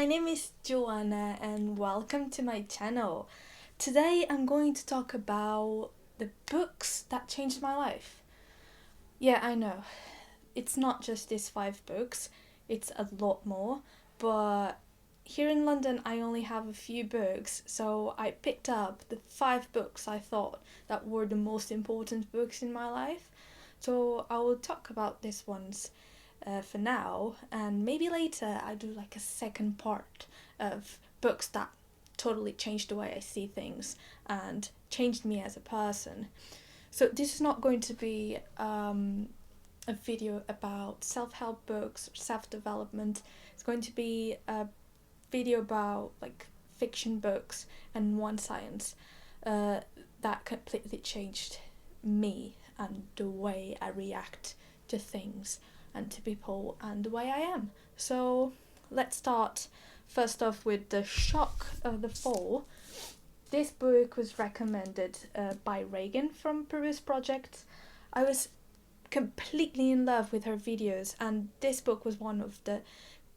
my name is Joanna and welcome to my channel. Today I'm going to talk about the books that changed my life. Yeah, I know, it's not just these 5 books, it's a lot more, but here in London I only have a few books, so I picked up the 5 books I thought that were the most important books in my life. So I will talk about these ones for now, and maybe later I do like a second part of books that totally changed the way I see things and changed me as a person. So this is not going to be a video about self-help books or self-development. It's going to be a video about like fiction books and one science that completely changed me and the way I react to things and to people and the way I am. So let's start first off with The Shock of the Fall. This book was recommended by Reagan from Peruse Project. I was completely in love with her videos, and this book was one of the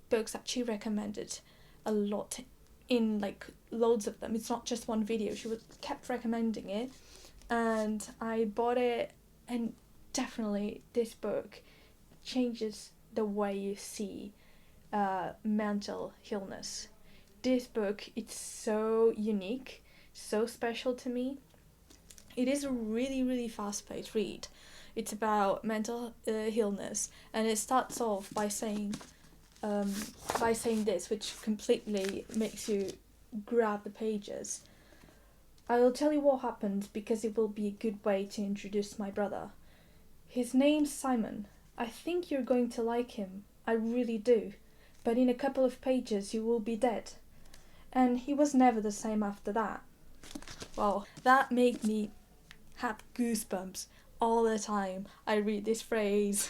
books that she recommended a lot, in like loads of them. It's not just one video, she kept recommending it, and I bought it, and definitely this book changes the way you see mental illness. This book, it's so unique, so special to me. It is a really fast-paced read. It's about mental illness, and it starts off by saying this, which completely makes you grab the pages. I will tell you what happened because it will be a good way to introduce my brother. His name's Simon. I think you're going to like him. I really do. But in a couple of pages you will be dead. And he was never the same after that. Well, that made me have goosebumps all the time I read this phrase.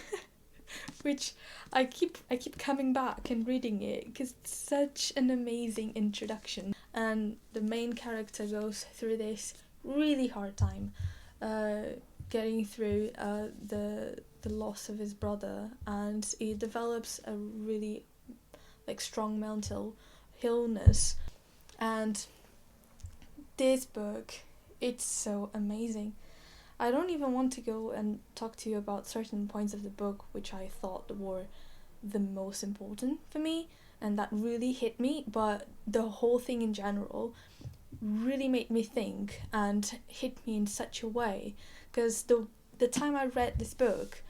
Which I keep coming back and reading it because it's such an amazing introduction. And the main character goes through this really hard time getting through the loss of his brother, and he develops a really like strong mental illness. And this book, it's so amazing. I don't even want to go and talk to you about certain points of the book which I thought were the most important for me and that really hit me, but the whole thing in general really made me think and hit me in such a way, because the time I read this book,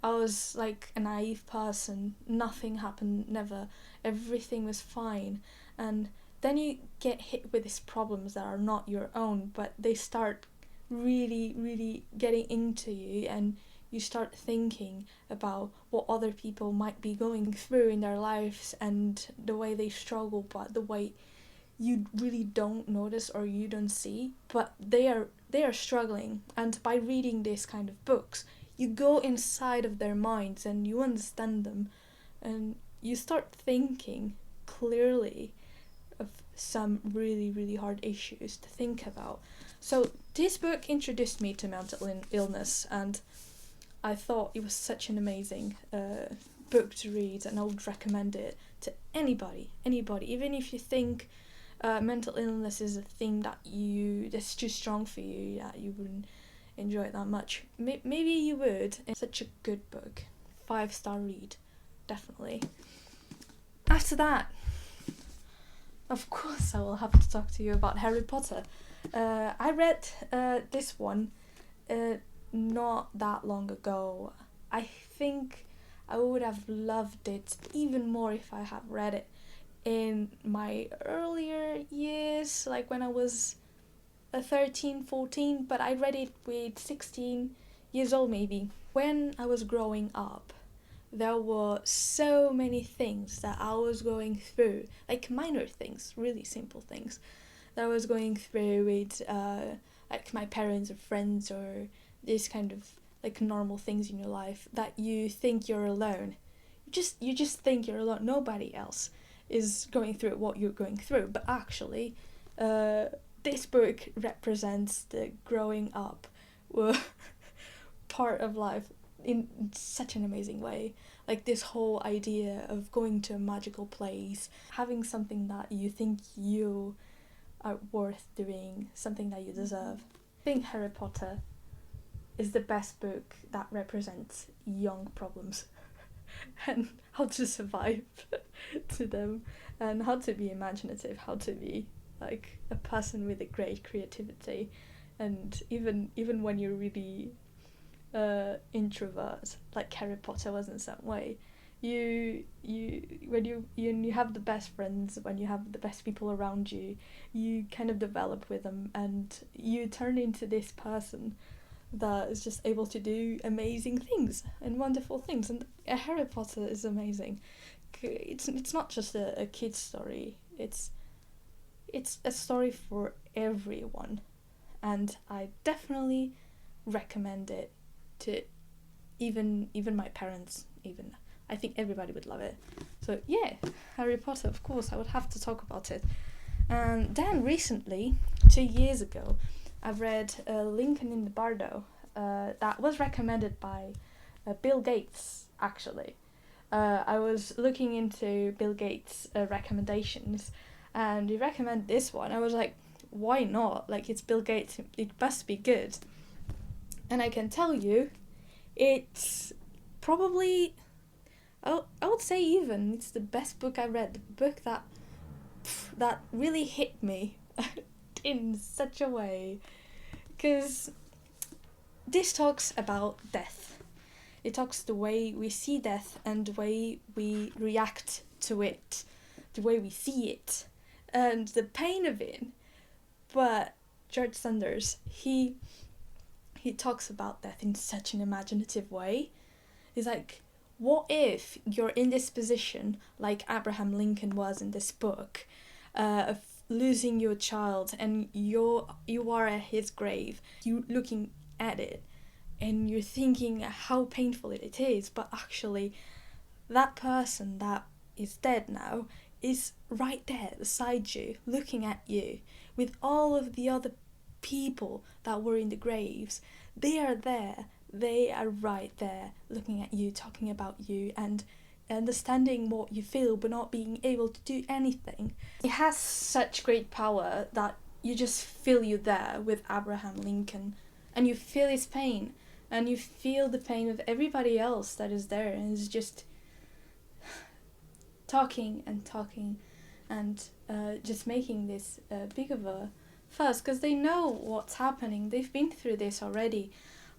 I was like a naive person. Nothing happened, never. Everything was fine. And then you get hit with these problems that are not your own, but they start really getting into you, and you start thinking about what other people might be going through in their lives and the way they struggle, but the way you really don't notice or you don't see, but they are struggling. And by reading this kind of books, you go inside of their minds and you understand them, and you start thinking clearly of some really hard issues to think about. So this book introduced me to mental illness, and I thought it was such an amazing book to read, and I would recommend it to anybody, even if you think mental illness is a thing that's too strong for you, that you wouldn't enjoy it that much. Maybe you would. It's such a good book. 5-star read, definitely. After that, of course, I will have to talk to you about Harry Potter. I read this one not that long ago. I think I would have loved it even more if I had read it in my earlier years, like when I was 13, 14, but I read it with 16 years old maybe. When I was growing up, there were so many things that I was going through, like minor things, really simple things that I was going through with like my parents or friends, or this kind of like normal things in your life that you think you're alone. You just think you're alone. Nobody else is going through what you're going through, but actually this book represents the growing up part of life in such an amazing way. Like this whole idea of going to a magical place, having something that you think you are worth doing, something that you deserve. I think Harry Potter is the best book that represents young problems and how to survive to them, and how to be imaginative, how to be like a person with a great creativity. And even when you're really introvert, like Harry Potter was in some way, you have the best friends, when you have the best people around you, you kind of develop with them, and you turn into this person that is just able to do amazing things and wonderful things. And Harry Potter is amazing. It's not just a kid's story. It's a story for everyone, and I definitely recommend it to even my parents. Even I think everybody would love it. So yeah, Harry Potter. Of course, I would have to talk about it. And then recently, 2 years ago, I've read Lincoln in the Bardo. That was recommended by Bill Gates, actually. I was looking into Bill Gates' recommendations, and he recommended this one. I was like, why not? Like, it's Bill Gates, it must be good. And I can tell you, it's probably, I would say even, it's the best book I read. The book that really hit me in such a way. Because this talks about death. It talks the way we see death and the way we react to it, the way we see it, and the pain of it. But George Sanders, he talks about death in such an imaginative way. He's like, what if you're in this position, like Abraham Lincoln was in this book, of losing your child, and you are at his grave, you looking at it, and you're thinking how painful it is, but actually that person that is dead now is right there beside you, looking at you, with all of the other people that were in the graves. They are there, they are right there, looking at you, talking about you, and understanding what you feel, but not being able to do anything. It has such great power that you just feel you there with Abraham Lincoln, and you feel his pain, and you feel the pain of everybody else that is there, and is just talking and talking, and just making this big of a fuss, because they know what's happening. They've been through this already.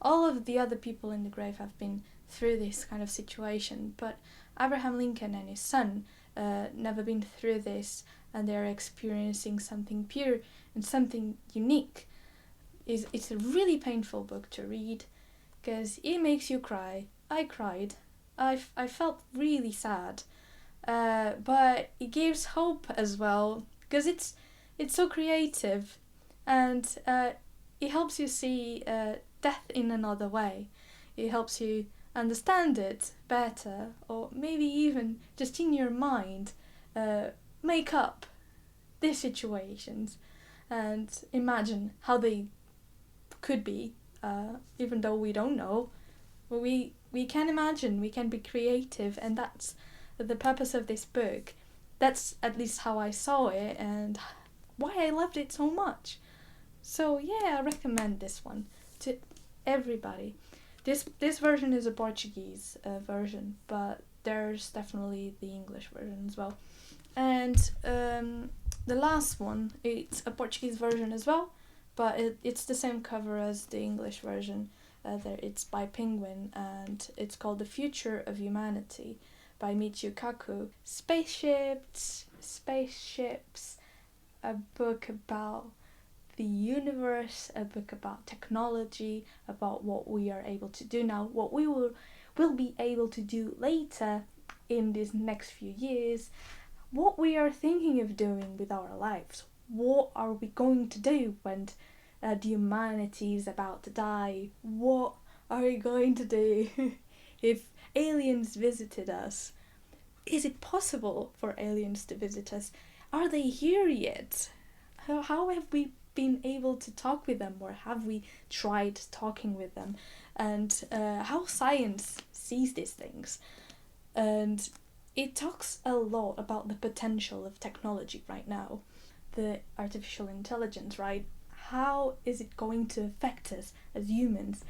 All of the other people in the grave have been through this kind of situation, but Abraham Lincoln and his son never been through this, and they're experiencing something pure and something unique. It's a really painful book to read, because it makes you cry. I cried. I felt really sad, but it gives hope as well, because it's so creative, and it helps you see death in another way. It helps you understand it better, or maybe even just in your mind make up these situations and imagine how they could be, even though we don't know. We can imagine, we can be creative, and that's the purpose of this book. That's at least how I saw it, and why I loved it so much. So yeah, I recommend this one to everybody. This version is a Portuguese version, but there's definitely the English version as well. And the last one, it's a Portuguese version as well, but it's the same cover as the English version. It's by Penguin, and it's called The Future of Humanity by Michio Kaku. Spaceships, a book about the universe, a book about technology, about what we are able to do now, what we will be able to do later in these next few years, what we are thinking of doing with our lives. What are we going to do when the humanity is about to die? What are we going to do if aliens visited us? Is it possible for aliens to visit us? Are they here yet? How have we been able to talk with them, or have we tried talking with them? And how science sees these things. and it talks a lot about the potential of technology right now, the artificial intelligence, right? How is it going to affect us as humans?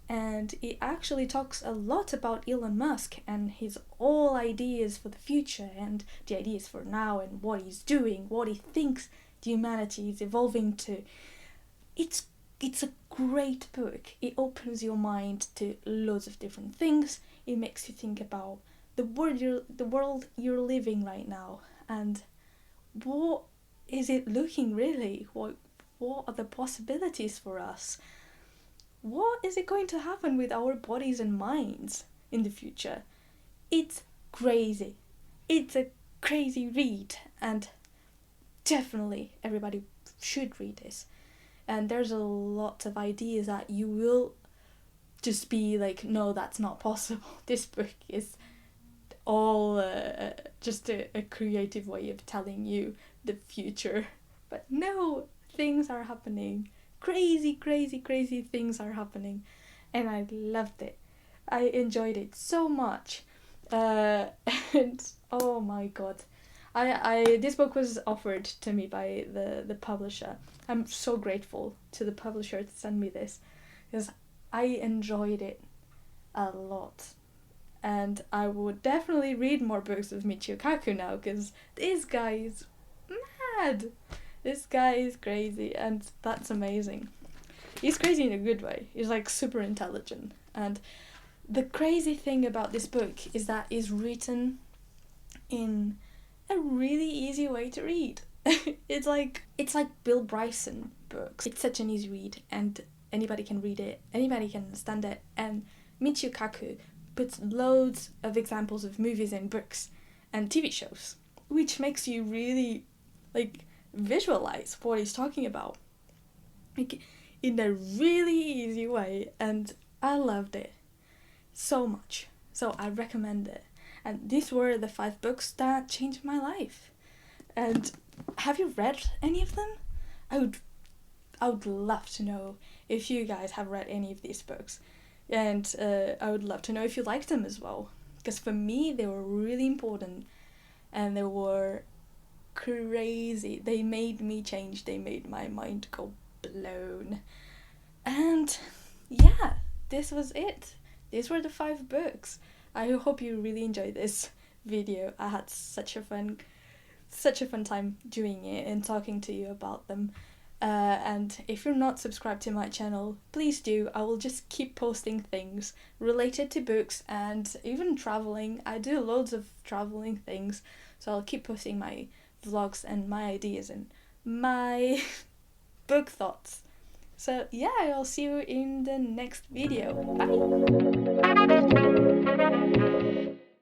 And it actually talks a lot about Elon Musk and his all ideas for the future and the ideas for now and what he's doing, what he thinks the humanity is evolving to. It's a great book. It opens your mind to loads of different things. It makes you think about the world you're living right now, and what is it looking really? What are the possibilities for us? What is it going to happen with our bodies and minds in the future? It's crazy. It's a crazy read, and definitely everybody should read this. And there's a lot of ideas that you will just be like, no, that's not possible. This book is all just a creative way of telling you the future. But no, things are happening. Crazy, crazy, crazy things are happening. And I loved it. I enjoyed it so much. And oh my god. I this book was offered to me by the publisher. I'm so grateful to the publisher to send me this, because I enjoyed it a lot. And I would definitely read more books of Michio Kaku now, because this guy is mad. This guy is crazy, and that's amazing. He's crazy in a good way. He's like super intelligent. And the crazy thing about this book is that it's written in a really easy way to read. It's like Bill Bryson books. It's such an easy read, and anybody can read it, anybody can understand it. And Michio Kaku puts loads of examples of movies and books and TV shows, which makes you really like visualize what he's talking about, like in a really easy way. And I loved it so much, so I recommend it. And these were the 5 books that changed my life. And have you read any of them? I would love to know if you guys have read any of these books. And I would love to know if you liked them as well. Because for me, they were really important. And they were crazy. They made me change. They made my mind go blown. And yeah, this was it. These were the 5 books. I hope you really enjoyed this video. I had such a fun time doing it and talking to you about them. And if you're not subscribed to my channel, please do. I will just keep posting things related to books and even traveling. I do loads of traveling things, so I'll keep posting my vlogs and my ideas and my book thoughts. So yeah, I'll see you in the next video. Bye!